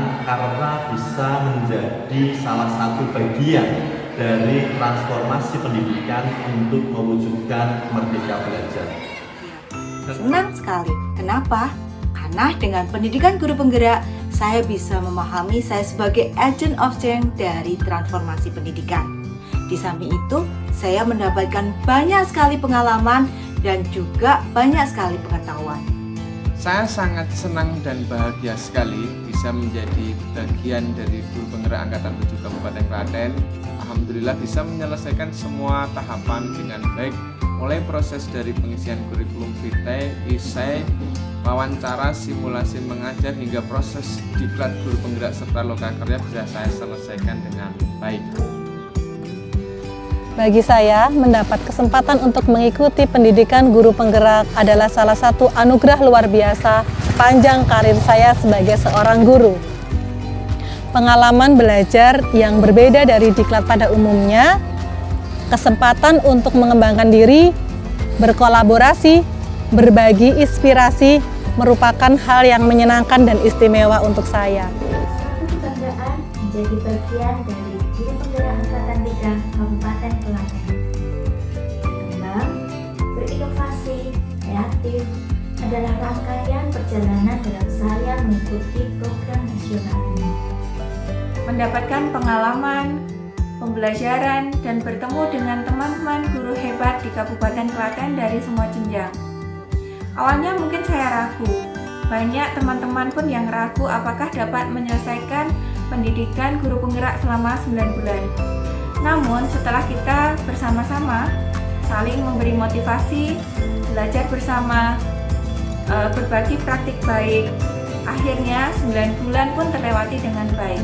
senang karena bisa menjadi salah satu bagian dari transformasi pendidikan untuk mewujudkan merdeka belajar. Senang sekali. Kenapa? Karena dengan pendidikan guru penggerak, saya bisa memahami saya sebagai agent of change dari transformasi pendidikan. Di samping itu, saya mendapatkan banyak sekali pengalaman dan juga banyak sekali pengetahuan. Saya sangat senang dan bahagia sekali bisa menjadi bagian dari guru penggerak Angkatan 7 Kabupaten Klaten. Alhamdulillah bisa menyelesaikan semua tahapan dengan baik, mulai proses dari pengisian kurikulum vitae, esai, wawancara, simulasi mengajar hingga proses diklat guru penggerak serta lokakarya bisa saya selesaikan dengan baik. Bagi saya, mendapat kesempatan untuk mengikuti pendidikan guru penggerak adalah salah satu anugerah luar biasa sepanjang karir saya sebagai seorang guru. Pengalaman belajar yang berbeda dari diklat pada umumnya, kesempatan untuk mengembangkan diri, berkolaborasi, berbagi inspirasi, merupakan hal yang menyenangkan dan istimewa untuk saya. Suatu kebanggaan menjadi bagian dari guru penggerak Angkatan 3 Kabupaten Klaten. Berkembang, berinovasi, kreatif adalah rangkaian perjalanan dalam saya mengikuti program nasional ini. Mendapatkan pengalaman, pembelajaran, dan bertemu dengan teman-teman guru hebat di Kabupaten Klaten dari semua jenjang. Awalnya mungkin saya ragu, banyak teman-teman pun yang ragu apakah dapat menyelesaikan pendidikan guru penggerak selama 9 bulan. Namun setelah kita bersama-sama saling memberi motivasi, belajar bersama, berbagi praktik baik, akhirnya 9 bulan pun terlewati dengan baik.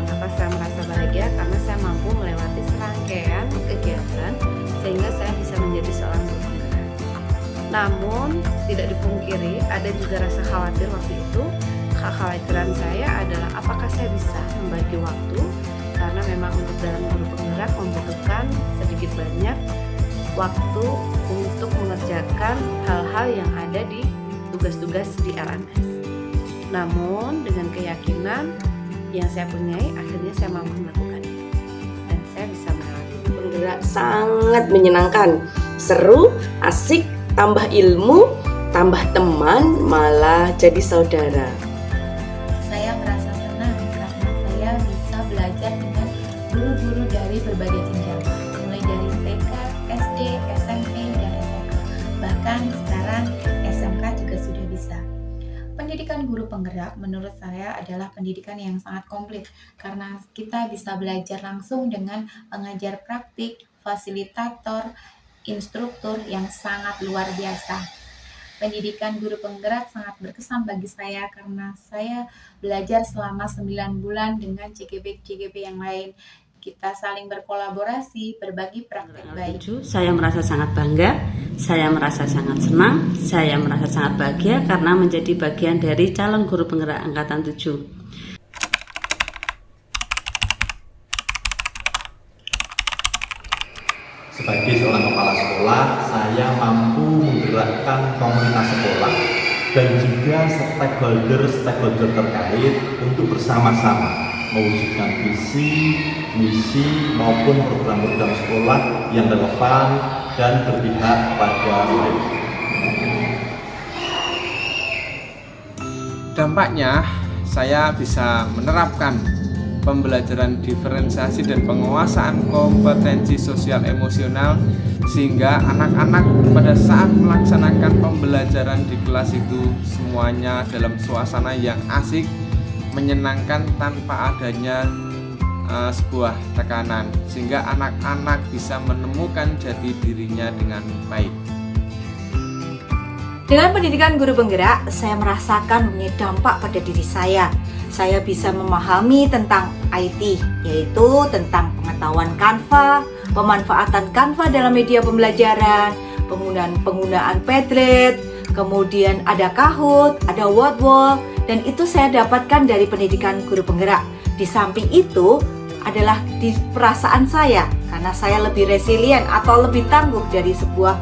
Mengapa saya merasa bahagia? Karena saya mampu melewati serangkaian kegiatan sehingga saya bisa menjadi seorang guru penggerak. Namun tidak dipungkiri ada juga rasa khawatir waktu itu. Kekhawatiran saya adalah apakah saya bisa membagi waktu, karena memang untuk dalam guru penggerak membutuhkan sedikit banyak waktu untuk mengerjakan hal-hal yang ada di tugas-tugas di LMS. Namun dengan keyakinan yang saya punyai, akhirnya saya mampu melakukannya dan saya bisa melewati. Penggerak sangat menyenangkan, seru, asik, tambah ilmu, tambah teman, malah jadi saudara. Saya merasa senang karena saya bisa belajar dengan guru-guru dari berbagai jenjang, mulai dari TK, SD, SMP, dan SMK. Bahkan sekarang SMK juga sudah bisa. Pendidikan guru penggerak menurut saya adalah pendidikan yang sangat komplit karena kita bisa belajar langsung dengan pengajar praktik, fasilitator, instruktur yang sangat luar biasa. Pendidikan guru penggerak sangat berkesan bagi saya karena saya belajar selama 9 bulan dengan CGP yang lain. Kita saling berkolaborasi, berbagi praktik baik. Saya merasa sangat bangga, saya merasa sangat senang, saya merasa sangat bahagia karena menjadi bagian dari calon guru penggerak Angkatan 7. Sebagai seorang kepala sekolah, saya mampu menggerakkan komunitas sekolah dan juga stakeholder terkait untuk bersama-sama mewujudkan visi, misi maupun program-program sekolah yang relevan dan berpihak pada murid. Dampaknya, saya bisa menerapkan pembelajaran diferensiasi dan penguasaan kompetensi sosial emosional sehingga anak-anak pada saat melaksanakan pembelajaran di kelas itu semuanya dalam suasana yang asik, menyenangkan tanpa adanya sebuah tekanan sehingga anak-anak bisa menemukan jati dirinya dengan baik. Dengan pendidikan guru penggerak, saya merasakan punya dampak pada diri saya. Saya bisa memahami tentang IT, yaitu tentang pengetahuan Canva, pemanfaatan Canva dalam media pembelajaran, penggunaan Padlet, kemudian ada Kahoot, ada Wordwall, dan itu saya dapatkan dari pendidikan guru penggerak. Di samping itu adalah di perasaan saya, karena saya lebih resilient atau lebih tangguh dari sebuah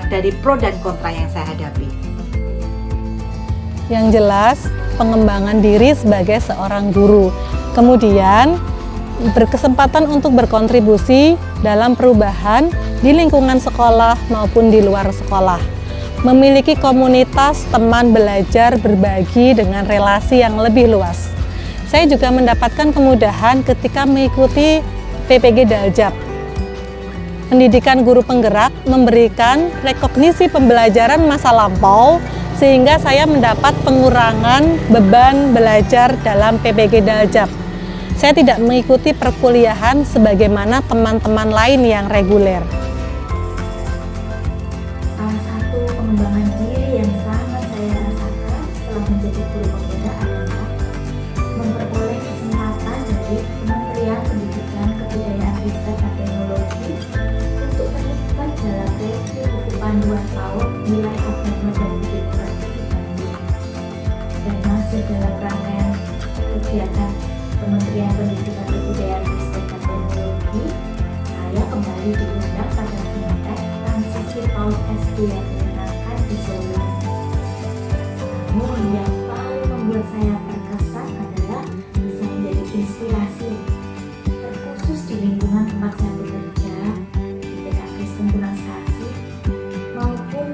dari pro dan kontra yang saya hadapi. Yang jelas, pengembangan diri sebagai seorang guru. Kemudian, berkesempatan untuk berkontribusi dalam perubahan di lingkungan sekolah maupun di luar sekolah. Memiliki komunitas teman belajar berbagi dengan relasi yang lebih luas. Saya juga mendapatkan kemudahan ketika mengikuti PPG Daljab. Pendidikan guru penggerak memberikan rekognisi pembelajaran masa lampau sehingga saya mendapat pengurangan beban belajar dalam PPG Daljab. Saya tidak mengikuti perkuliahan sebagaimana teman-teman lain yang reguler. Salah satu pengembangan diri yang sangat saya rasakan setelah menjadi guru penggerak adalah memperoleh kesempatan dari Kementerian Pendidikan, Kebudayaan, Riset, dan Teknologi untuk terlibat dalam review buku panduan PAUD nilai agama dan demokrasi di Bandung. Dan masih dalam rangkaian kegiatan Kementerian Pendidikan, Kebudayaan, Riset, dan Teknologi, saya kembali diundang pada fintech transisi PAUD SD yang dikenalkan di Solo. Namun yang paling membuat saya terkesan adalah bisa menjadi inspirasi, terkhusus di lingkungan tempat saya bekerja, di TK Kristen Gunasasi, maupun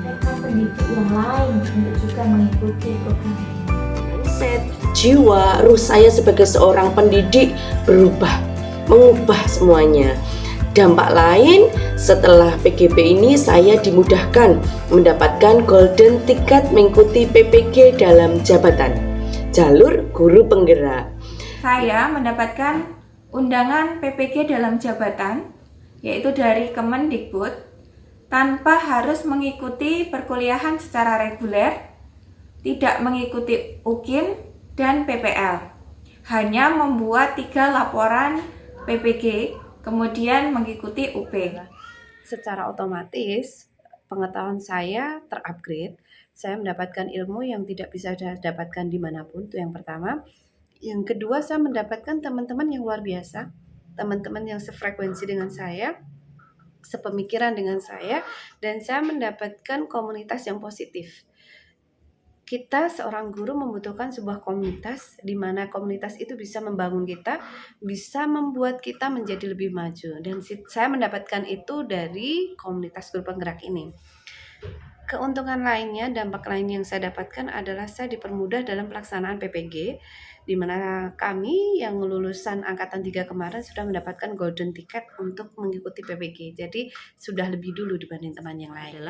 TK pendidik yang lain untuk juga mengikuti program ini. Mindset, jiwa, ruh saya sebagai seorang pendidik berubah, mengubah semuanya. Dampak lain, setelah PGP ini saya dimudahkan mendapatkan golden ticket mengikuti PPG dalam jabatan, jalur guru penggerak. Saya mendapatkan undangan PPG dalam jabatan, yaitu dari Kemendikbud, tanpa harus mengikuti perkuliahan secara reguler, tidak mengikuti UKIN dan PPL. Hanya membuat 3 laporan PPG, kemudian mengikuti UP. Secara otomatis pengetahuan saya terupgrade. Saya mendapatkan ilmu yang tidak bisa saya dapatkan dimanapun, itu yang pertama. Yang kedua, saya mendapatkan teman-teman yang luar biasa, teman-teman yang sefrekuensi dengan saya, sepemikiran dengan saya, dan saya mendapatkan komunitas yang positif. Kita seorang guru membutuhkan sebuah komunitas di mana komunitas itu bisa membangun kita, bisa membuat kita menjadi lebih maju. Dan saya mendapatkan itu dari komunitas guru penggerak ini. Keuntungan lainnya, dampak lain yang saya dapatkan adalah saya dipermudah dalam pelaksanaan PPG, di mana kami yang lulusan angkatan 3 kemarin sudah mendapatkan golden ticket untuk mengikuti PPG. Jadi sudah lebih dulu dibanding teman yang lain.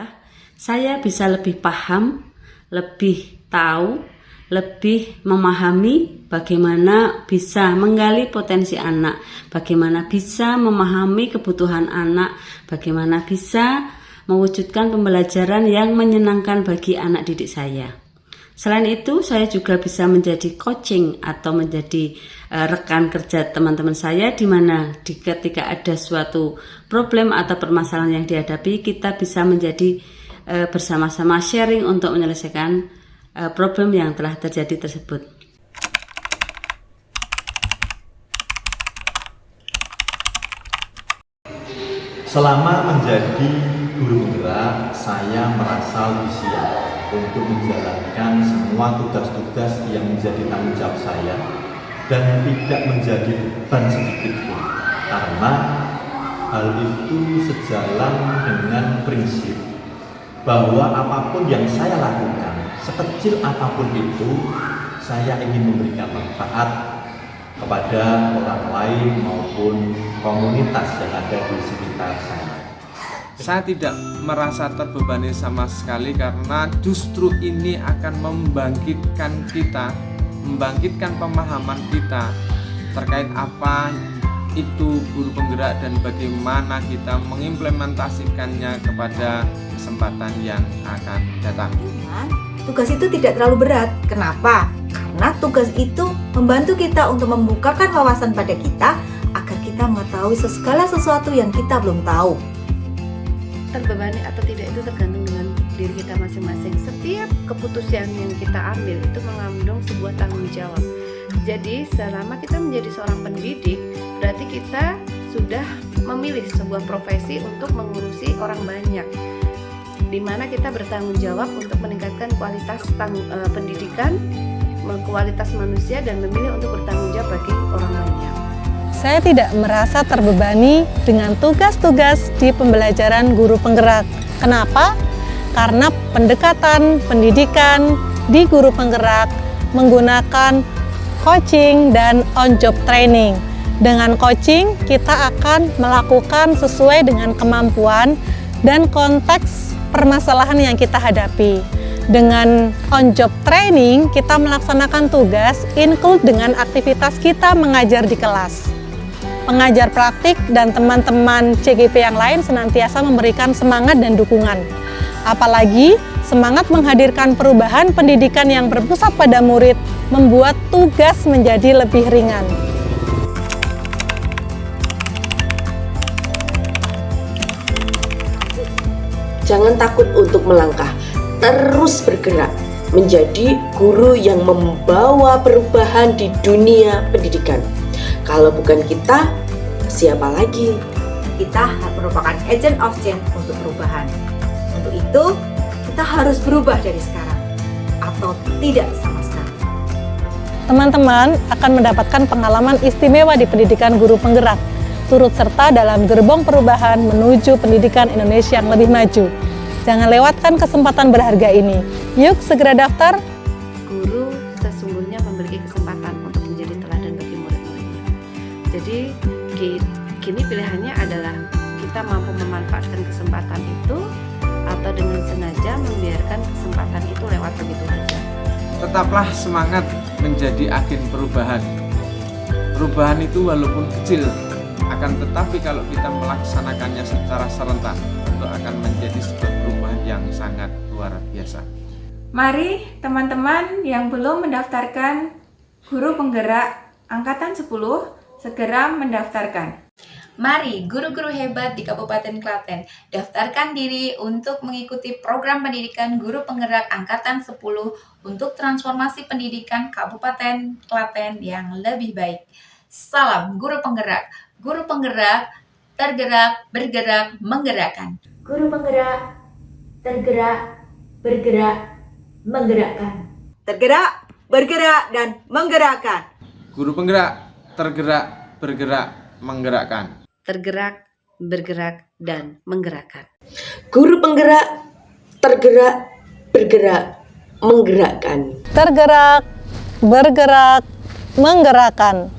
Saya bisa lebih paham, lebih tahu, lebih memahami bagaimana bisa menggali potensi anak, bagaimana bisa memahami kebutuhan anak, bagaimana bisa mewujudkan pembelajaran yang menyenangkan bagi anak didik saya. Selain itu, saya juga bisa menjadi coaching atau menjadi rekan kerja teman-teman saya, di mana ketika ada suatu problem atau permasalahan yang dihadapi, kita bisa menjadi bersama-sama sharing untuk menyelesaikan problem yang telah terjadi tersebut. Selama menjadi guru penggerak, saya merasa lebih siap untuk menjalankan semua tugas-tugas yang menjadi tanggung jawab saya dan tidak menjadi beban sedikit pun, karena hal itu sejalan dengan prinsip bahwa apapun yang saya lakukan, sekecil apapun itu, saya ingin memberikan manfaat kepada orang lain maupun komunitas yang ada di sekitar saya. Saya tidak merasa terbebani sama sekali karena justru ini akan membangkitkan kita, membangkitkan pemahaman kita terkait apa itu guru penggerak dan bagaimana kita mengimplementasikannya kepada kesempatan yang akan datang. Tugas itu tidak terlalu berat. Kenapa? Karena tugas itu membantu kita untuk membukakan wawasan pada kita agar kita mengetahui segala sesuatu yang kita belum tahu. Terbebani atau tidak itu tergantung dengan diri kita masing-masing. Setiap keputusan yang kita ambil itu mengandung sebuah tanggung jawab. Jadi selama kita menjadi seorang pendidik, berarti kita sudah memilih sebuah profesi untuk mengurusi orang banyak. di mana kita bertanggung jawab untuk meningkatkan kualitas pendidikan, kualitas manusia, dan memilih untuk bertanggung jawab bagi orang lainnya. Saya tidak merasa terbebani dengan tugas-tugas di pembelajaran guru penggerak. Kenapa? Karena pendekatan pendidikan di guru penggerak menggunakan coaching dan on-job training. Dengan coaching, kita akan melakukan sesuai dengan kemampuan dan konteks permasalahan yang kita hadapi. Dengan on-job training, kita melaksanakan tugas include dengan aktivitas kita mengajar di kelas. Pengajar praktik dan teman-teman CGP yang lain senantiasa memberikan semangat dan dukungan. Apalagi, semangat menghadirkan perubahan pendidikan yang berpusat pada murid membuat tugas menjadi lebih ringan. Jangan takut untuk melangkah, terus bergerak menjadi guru yang membawa perubahan di dunia pendidikan. Kalau bukan kita, siapa lagi? Kita merupakan agent of change untuk perubahan. Untuk itu, kita harus berubah dari sekarang atau tidak sama sekali. Teman-teman akan mendapatkan pengalaman istimewa di pendidikan guru penggerak, turut serta dalam gerbong perubahan menuju pendidikan Indonesia yang lebih maju. Jangan lewatkan kesempatan berharga ini. Yuk segera daftar. Guru sesungguhnya memiliki kesempatan untuk menjadi teladan bagi murid-muridnya. Jadi kini pilihannya adalah kita mampu memanfaatkan kesempatan itu atau dengan sengaja membiarkan kesempatan itu lewat begitu saja. Tetaplah semangat menjadi agen perubahan. Perubahan itu walaupun kecil, akan tetapi kalau kita melaksanakannya secara serentak, itu akan menjadi sebuah perubahan yang sangat luar biasa. Mari teman-teman yang belum mendaftarkan guru penggerak angkatan 10 segera mendaftarkan. Mari guru-guru hebat di Kabupaten Klaten daftarkan diri untuk mengikuti program pendidikan guru penggerak angkatan 10 untuk transformasi pendidikan Kabupaten Klaten yang lebih baik. Salam guru penggerak. Guru penggerak, tergerak, bergerak, menggerakkan. Guru penggerak, tergerak, bergerak, menggerakkan. Tergerak, bergerak, dan menggerakkan. Guru penggerak, tergerak, bergerak, menggerakkan. Tergerak, bergerak, dan menggerakkan. Guru penggerak, tergerak, bergerak, menggerakkan. Tergerak, bergerak, menggerakkan.